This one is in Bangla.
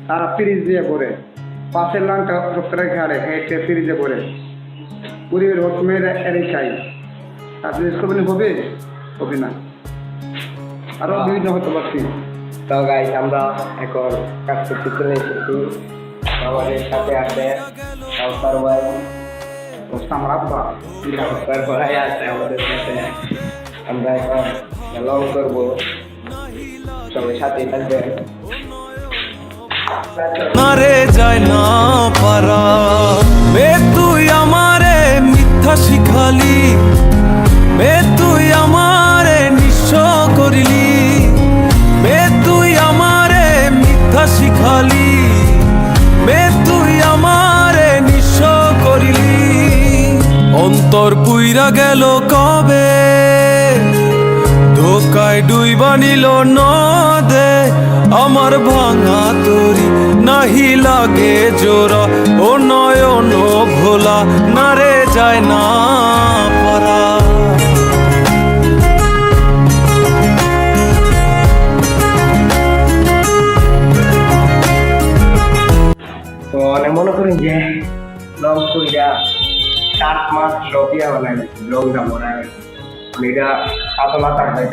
তারা ফ্রিজ দিয়ে পড়ে পাশের লাংটা ডক্টরের ঘাড়ে হেঁটে ফ্রিজে পড়ে পরিবের হকমের এড়ে খাই আর জিনিস করবেন হবে হবে না আরো বিভিন্ন হতে পারছি। তো গাইস আমরা এখন কাজ করতে চলে এসেছি। আমাদের সাথে আছে কাউসার ভাই, ওস্তাম রাব্বা কাউসার ভাই আছে আমাদের সাথে। আমরা এখন লং করবো, সবাই সাথে থাকবেন। নারে যায় না পারা বে তুই আমারে মিথ্যা শিখালি, বে তুই আমারে নিঃস্ব করিলি, বে তুই আমারে মিথ্যা শিখালি, বে তুই আমারে নিঃস্ব করিলি। অন্তর পুইরা গেল কবে, ধোকায় ডুইবা নিল নদে আমার ভাঙা তরি, নাহি লাগে জোড়া ও নয়ন ভোলা, নারে যায় না পারা। তো অনেক মনে করেন যে লং কইরা 7 মাস লবিয়া বানাই লং দা মরা এটা এত মাথা হয়ে